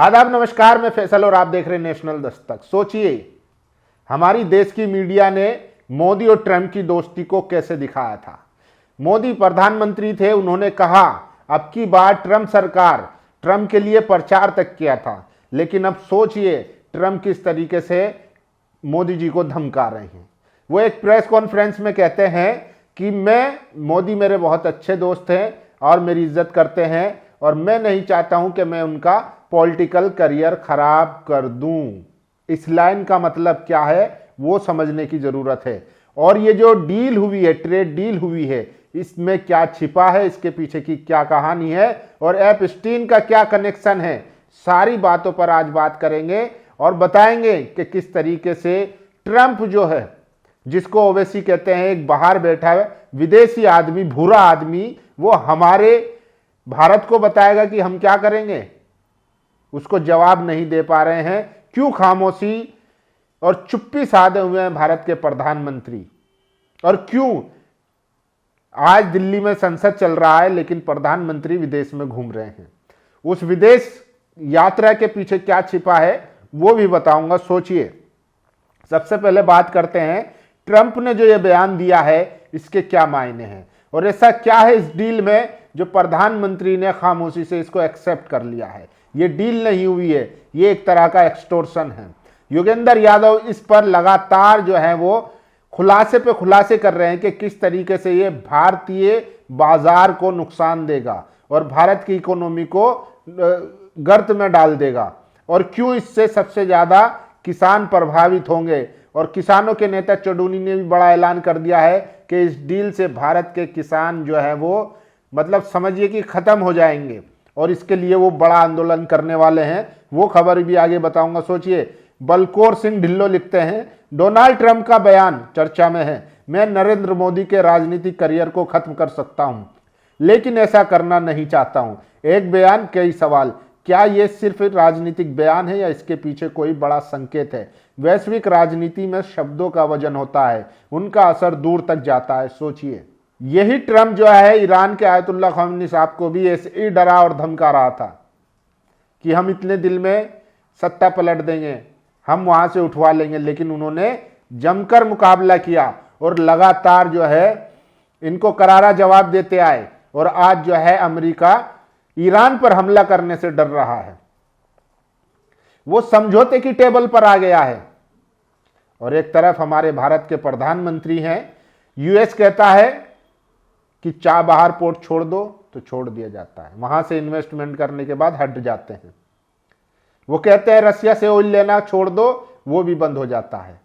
आदाब, नमस्कार। मैं फैसल और आप देख रहे हैं नेशनल दस्तक। सोचिए, हमारी देश की मीडिया ने मोदी और ट्रंप की दोस्ती को कैसे दिखाया था। मोदी प्रधानमंत्री थे, उन्होंने कहा अब की बार ट्रंप सरकार, ट्रंप के लिए प्रचार तक किया था। लेकिन अब सोचिए ट्रंप किस तरीके से मोदी जी को धमका रहे हैं। वो एक प्रेस कॉन्फ्रेंस में कहते हैं कि मोदी मेरे बहुत अच्छे दोस्त हैं और मेरी इज्जत करते हैं और मैं नहीं चाहता हूं कि मैं उनका पॉलिटिकल करियर खराब कर दूं। इस लाइन का मतलब क्या है वो समझने की जरूरत है। और ये जो डील हुई है, ट्रेड डील हुई है, इसमें क्या छिपा है, इसके पीछे की क्या कहानी है और एपस्टीन का क्या कनेक्शन है, सारी बातों पर आज बात करेंगे और बताएंगे कि किस तरीके से ट्रंप जो है, जिसको ओवैसी कहते हैं, एक बाहर बैठा है विदेशी आदमी, भूरा आदमी, वो हमारे भारत को बताएगा कि हम क्या करेंगे। उसको जवाब नहीं दे पा रहे हैं। क्यों खामोशी और चुप्पी साधे हुए हैं भारत के प्रधानमंत्री, और क्यों आज दिल्ली में संसद चल रहा है लेकिन प्रधानमंत्री विदेश में घूम रहे हैं। उस विदेश यात्रा के पीछे क्या छिपा है वो भी बताऊंगा। सोचिए, सबसे पहले बात करते हैं ट्रंप ने जो ये बयान दिया है इसके क्या मायने हैं और ऐसा क्या है इस डील में जो प्रधानमंत्री ने खामोशी से इसको एक्सेप्ट कर लिया है। ये डील नहीं हुई है, ये एक तरह का एक्सटोर्शन है। योगेंद्र यादव इस पर लगातार जो है वो खुलासे पे खुलासे कर रहे हैं कि किस तरीके से ये भारतीय बाजार को नुकसान देगा और भारत की इकोनॉमी को गर्त में डाल देगा और क्यों इससे सबसे ज्यादा किसान प्रभावित होंगे। और किसानों के नेता चौधरी ने भी बड़ा ऐलान कर दिया है कि इस डील से भारत के किसान जो है वो मतलब समझिए कि खत्म हो जाएंगे और इसके लिए वो बड़ा आंदोलन करने वाले हैं। वो खबर भी आगे बताऊंगा। सोचिए, बलकौर सिंह ढिल्लो लिखते हैं, डोनाल्ड ट्रंप का बयान चर्चा में है। मैं नरेंद्र मोदी के राजनीतिक करियर को खत्म कर सकता हूं लेकिन ऐसा करना नहीं चाहता हूं। एक बयान, कई सवाल। क्या यह सिर्फ राजनीतिक बयान है या इसके पीछे कोई बड़ा संकेत है। वैश्विक राजनीति में शब्दों का वजन होता है, उनका असर दूर तक जाता है। सोचिए, यही ट्रंप जो है ईरान के आयतुल्लाह ख़ामेनी साहब को भी ऐसे ही डरा और धमका रहा था कि हम इतने दिल में सत्ता पलट देंगे, हम वहां से उठवा लेंगे। लेकिन उन्होंने जमकर मुकाबला किया और लगातार जो है इनको करारा जवाब देते आए और आज जो है अमेरिका ईरान पर हमला करने से डर रहा है। वो समझौते की टेबल पर आ गया है। और एक तरफ हमारे भारत के प्रधानमंत्री हैं, यूएस कहता है कि चाबहार पोर्ट छोड़ दो तो छोड़ दिया जाता है, वहां से इन्वेस्टमेंट करने के बाद हट जाते हैं। वो कहते हैं रशिया से ऑयल लेना छोड़ दो, वो भी बंद हो जाता है।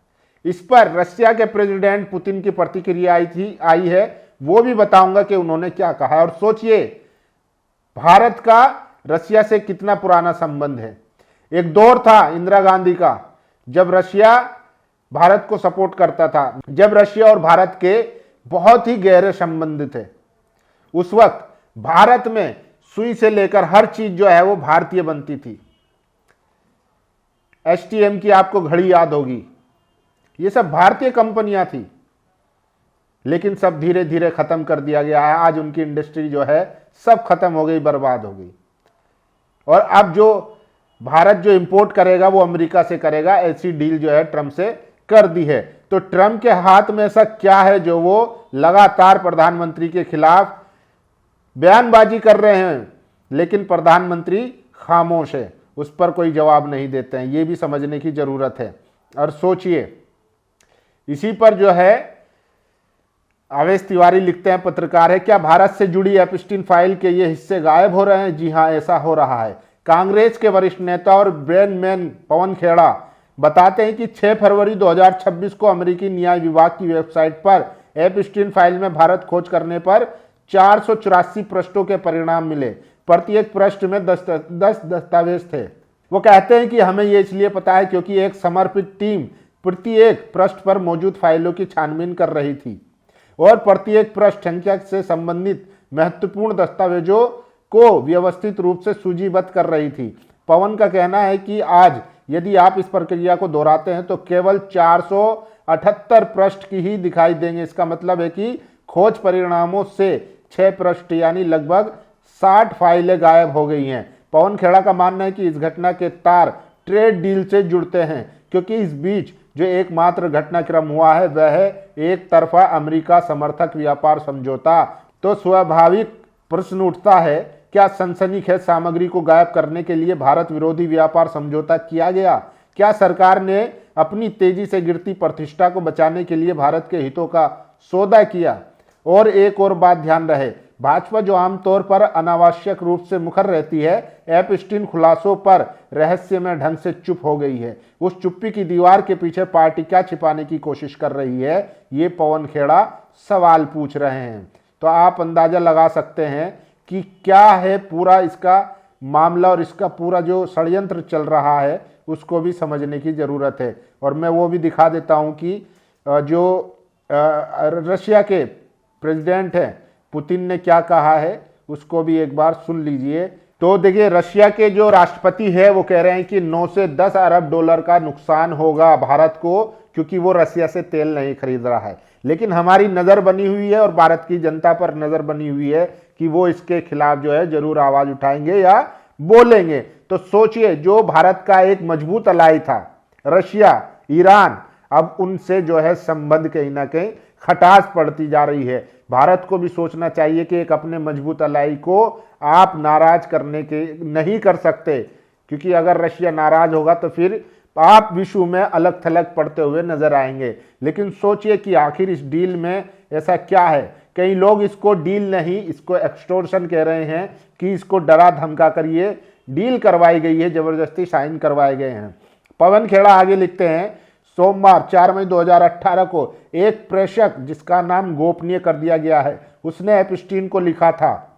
इस पर रशिया के प्रेसिडेंट पुतिन की प्रतिक्रिया आई है, वो भी बताऊंगा कि उन्होंने क्या कहा। और सोचिए, भारत का रशिया से कितना पुराना संबंध है। एक दौर था इंदिरा गांधी का जब रशिया भारत को सपोर्ट करता था, जब रशिया और भारत के बहुत ही गहरे संबंध थे। उस वक्त भारत में सुई से लेकर हर चीज जो है वो भारतीय बनती थी। एसटीएम की आपको घड़ी याद होगी, ये सब भारतीय कंपनियां थी। लेकिन सब धीरे धीरे खत्म कर दिया गया है। आज उनकी इंडस्ट्री जो है सब खत्म हो गई, बर्बाद हो गई। और अब जो भारत जो इंपोर्ट करेगा वो अमेरिका से करेगा। ऐसी डील जो है ट्रंप से कर दी है। तो ट्रंप के हाथ में ऐसा क्या है जो वो लगातार प्रधानमंत्री के खिलाफ बयानबाजी कर रहे हैं लेकिन प्रधानमंत्री खामोश है, उस पर कोई जवाब नहीं देते हैं। ये भी समझने की जरूरत है। और सोचिए, इसी पर जो है आवेश तिवारी लिखते हैं, पत्रकार है, क्या भारत से जुड़ी एपस्टीन फाइल के ये हिस्से गायब हो रहे हैं। जी हां, ऐसा हो रहा है। कांग्रेस के वरिष्ठ नेता और ब्रेन मैन पवन खेड़ा बताते हैं कि 6 फरवरी 2026 को अमेरिकी न्याय विभाग की वेबसाइट पर एपस्टीन फाइल में भारत खोज करने पर 484 पृष्ठों के परिणाम मिले। प्रत्येक पृष्ठ में 10 दस्तावेज थे। वो कहते हैं कि हमें यह इसलिए पता है क्योंकि एक समर्पित टीम प्रत्येक पृष्ठ पर मौजूद फाइलों की छानबीन कर रही थी और प्रत्येक पृष्ठ संख्या से संबंधित महत्वपूर्ण दस्तावेजों को व्यवस्थित रूप से सूचीबद्ध कर रही थी। पवन का कहना है कि आज यदि आप इस प्रक्रिया को दोहराते हैं तो केवल 478 पृष्ठ की ही दिखाई देंगे। इसका मतलब है कि खोज परिणामों से 6 पृष्ठ यानी लगभग 60 फाइलें गायब हो गई हैं। पवन खेड़ा का मानना है कि इस घटना के तार ट्रेड डील से जुड़ते हैं, क्योंकि इस बीच जो एकमात्र घटनाक्रम हुआ है वह है एक तरफा अमेरिका समर्थक व्यापार समझौता। तो स्वाभाविक प्रश्न उठता है, क्या सनसनीखेज सामग्री को गायब करने के लिए भारत विरोधी व्यापार समझौता किया गया? क्या सरकार ने अपनी तेजी से गिरती प्रतिष्ठा को बचाने के लिए भारत के हितों का सौदा किया? और एक और बात ध्यान रहे, भाजपा जो आमतौर पर अनावश्यक रूप से मुखर रहती है, एपस्टीन खुलासों पर रहस्यमय ढंग से चुप हो गई है। उस चुप्पी की दीवार के पीछे पार्टी क्या छिपाने की कोशिश कर रही है, ये पवन खेड़ा सवाल पूछ रहे हैं। तो आप अंदाजा लगा सकते हैं कि क्या है पूरा इसका मामला, और इसका पूरा जो षड्यंत्र चल रहा है उसको भी समझने की जरूरत है। और मैं वो भी दिखा देता हूं कि जो रशिया के प्रेसिडेंट हैं पुतिन ने क्या कहा है, उसको भी एक बार सुन लीजिए। तो देखिए, रशिया के जो राष्ट्रपति है वो कह रहे हैं कि 9 से 10 अरब डॉलर का नुकसान होगा भारत को, क्योंकि वो रशिया से तेल नहीं खरीद रहा है। लेकिन हमारी नज़र बनी हुई है और भारत की जनता पर नज़र बनी हुई है कि वो इसके खिलाफ जो है जरूर आवाज उठाएंगे या बोलेंगे। तो सोचिए, जो भारत का एक मजबूत अलाई था रशिया, ईरान, अब उनसे जो है संबंध कहीं ना कहीं खटास पड़ती जा रही है। भारत को भी सोचना चाहिए कि एक अपने मजबूत अलाई को आप नाराज करने के नहीं कर सकते, क्योंकि अगर रशिया नाराज होगा तो फिर आप विश्व में अलग थलग पड़ते हुए नजर आएंगे। लेकिन सोचिए कि आखिर इस डील में ऐसा क्या है। कई लोग इसको डील नहीं, इसको एक्सटोर्शन कह रहे हैं कि इसको डरा धमका कर ये डील करवाई गई है, जबरदस्ती साइन करवाए गए हैं। पवन खेड़ा आगे लिखते हैं, सोमवार 4 मई 2018 को एक प्रेषक जिसका नाम गोपनीय कर दिया गया है, उसने एपस्टीन को लिखा था,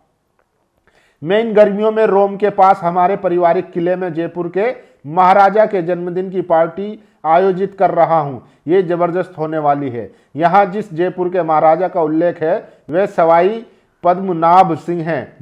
मैं इन गर्मियों में रोम के पास हमारे पारिवारिक किले में जयपुर के महाराजा के जन्मदिन की पार्टी आयोजित कर रहा हूं। ये जबरदस्त होने वाली है। यहां जिस जयपुर के महाराजा का उल्लेख है वह सवाई पद्मनाभ सिंह हैं,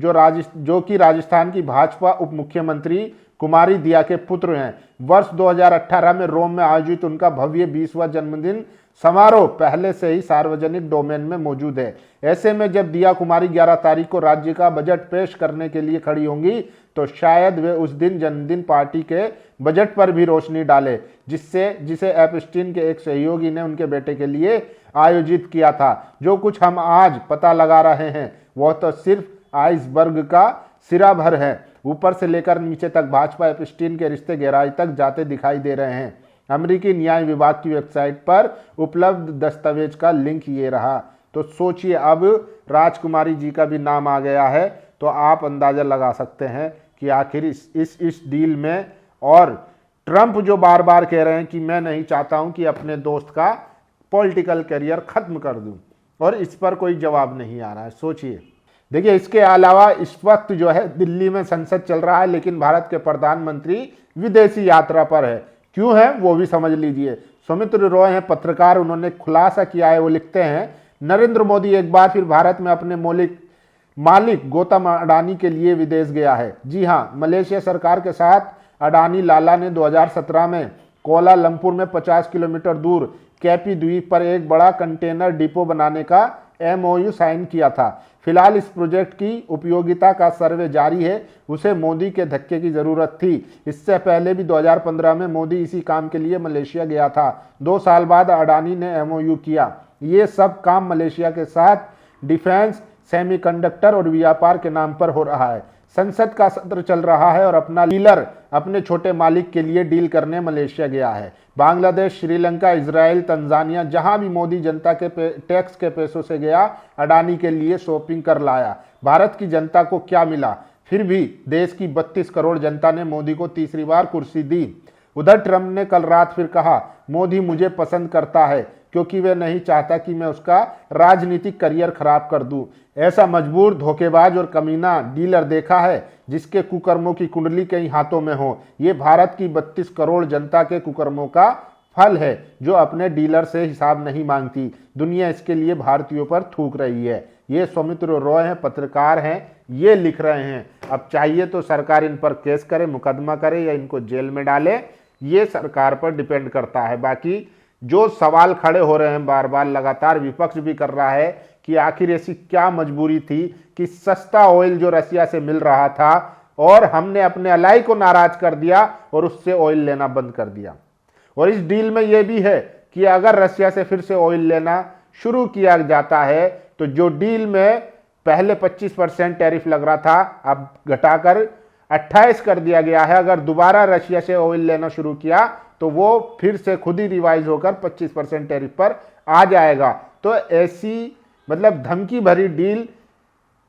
जो कि राजस्थान की भाजपा उप मुख्यमंत्री कुमारी दिया के पुत्र हैं। वर्ष 2018 में रोम में आयोजित उनका भव्य 20वां जन्मदिन समारोह पहले से ही सार्वजनिक डोमेन में मौजूद है। ऐसे में जब दिया कुमारी 11 तारीख को राज्य का बजट पेश करने के लिए खड़ी होंगी तो शायद वे उस दिन जन्मदिन पार्टी के बजट पर भी रोशनी डाले, जिसे एपस्टीन के एक सहयोगी ने उनके बेटे के लिए आयोजित किया था। जो कुछ हम आज पता लगा रहे हैं वह तो सिर्फ आइसबर्ग का सिरा भर है। ऊपर से लेकर नीचे तक भाजपा एपस्टीन के रिश्ते गहराई तक जाते दिखाई दे रहे हैं। अमेरिकी न्याय विभाग की वेबसाइट पर उपलब्ध दस्तावेज का लिंक ये रहा। तो सोचिए, अब राजकुमारी जी का भी नाम आ गया है, तो आप अंदाजा लगा सकते हैं कि आखिर इस डील में, और ट्रंप जो बार बार कह रहे हैं कि मैं नहीं चाहता हूं कि अपने दोस्त का पॉलिटिकल करियर खत्म कर दूं, और इस पर कोई जवाब नहीं आ रहा है। सोचिए, देखिए, इसके अलावा इस वक्त जो है दिल्ली में संसद चल रहा है, लेकिन भारत के प्रधानमंत्री विदेशी यात्रा पर है। क्यों है वो भी समझ लीजिए। सौमित्र रॉय हैं पत्रकार, उन्होंने खुलासा किया है। वो लिखते हैं, नरेंद्र मोदी एक बार फिर भारत में अपने मालिक गौतम अडानी के लिए विदेश गया है। जी हाँ, मलेशिया सरकार के साथ अडानी लाला ने 2017 में कोलालंपुर में 50 किलोमीटर दूर कैपी द्वीप पर एक बड़ा कंटेनर डिपो बनाने का MOU साइन किया था। फिलहाल इस प्रोजेक्ट की उपयोगिता का सर्वे जारी है। उसे मोदी के धक्के की जरूरत थी। इससे पहले भी 2015 में मोदी इसी काम के लिए मलेशिया गया था। 2 साल बाद अडानी ने MOU किया। ये सब काम मलेशिया के साथ डिफेंस, सेमीकंडक्टर और व्यापार के नाम पर हो रहा है। संसद का सत्र चल रहा है और अपना डीलर अपने छोटे मालिक के लिए डील करने मलेशिया गया है। बांग्लादेश, श्रीलंका, इजराइल, तंजानिया, जहां भी मोदी जनता के टैक्स के पैसों से गया, अडानी के लिए शॉपिंग कर लाया। भारत की जनता को क्या मिला? फिर भी देश की 32 करोड़ जनता ने मोदी को तीसरी बार कुर्सी दी। उधर ट्रंप ने कल रात फिर कहा, मोदी मुझे पसंद करता है क्योंकि वह नहीं चाहता कि मैं उसका राजनीतिक करियर खराब कर दूं। ऐसा मजबूर, धोखेबाज और कमीना डीलर देखा है जिसके कुकर्मों की कुंडली कई हाथों में हो। ये भारत की 32 करोड़ जनता के कुकर्मों का फल है, जो अपने डीलर से हिसाब नहीं मांगती। दुनिया इसके लिए भारतीयों पर थूक रही है। ये सौमित्र रॉय हैं, पत्रकार हैं, ये लिख रहे हैं। अब चाहिए तो सरकार इन पर केस करे, मुकदमा करे या इनको जेल में डाले, ये सरकार पर डिपेंड करता है। बाकी जो सवाल खड़े हो रहे हैं बार बार, लगातार विपक्ष भी कर रहा है कि आखिर ऐसी क्या मजबूरी थी कि सस्ता ऑयल जो रसिया से मिल रहा था और हमने अपने अलाई को नाराज कर दिया और उससे ऑयल लेना बंद कर दिया। और इस डील में यह भी है कि अगर रशिया से फिर से ऑयल लेना शुरू किया जाता है तो जो डील में पहले 25% टैरिफ लग रहा था अब घटाकर 28 कर दिया गया है। अगर दोबारा रशिया से ऑयल लेना शुरू किया तो वो फिर से खुद ही रिवाइज होकर 25% टैरिफ पर आ जाएगा। तो ऐसी मतलब धमकी भरी डील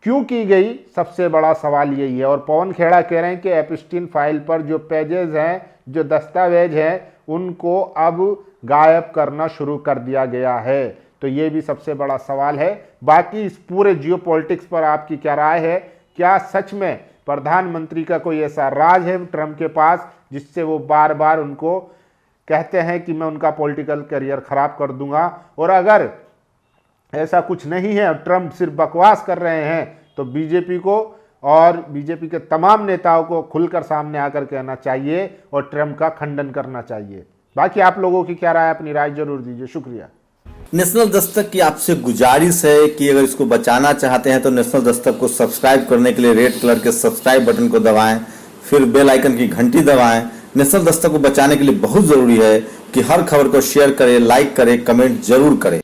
क्यों की गई, सबसे बड़ा सवाल यही है। और पवन खेड़ा कह रहे हैं कि एप्स्टीन फाइल पर जो पेजेस हैं, जो दस्तावेज हैं, उनको अब गायब करना शुरू कर दिया गया है। तो ये भी सबसे बड़ा सवाल है। बाकी इस पूरे जियोपॉलिटिक्स पर आपकी क्या राय है? क्या सच में प्रधानमंत्री का कोई ऐसा राज है ट्रंप के पास जिससे वो बार बार उनको कहते हैं कि मैं उनका पॉलिटिकल करियर खराब कर दूंगा? और अगर ऐसा कुछ नहीं है, ट्रंप सिर्फ बकवास कर रहे हैं, तो बीजेपी को और बीजेपी के तमाम नेताओं को खुलकर सामने आकर कहना चाहिए और ट्रंप का खंडन करना चाहिए। बाकी आप लोगों की क्या राय, अपनी राय जरूर दीजिए। शुक्रिया। नेशनल दस्तक की आपसे गुजारिश है कि अगर इसको बचाना चाहते हैं तो नेशनल दस्तक को सब्सक्राइब करने के लिए रेड कलर के सब्सक्राइब बटन को दबाएं, फिर बेल आइकन की घंटी दबाएं। नेशनल दस्तक को बचाने के लिए बहुत जरूरी है कि हर खबर को शेयर करें, लाइक करें, कमेंट जरूर करें।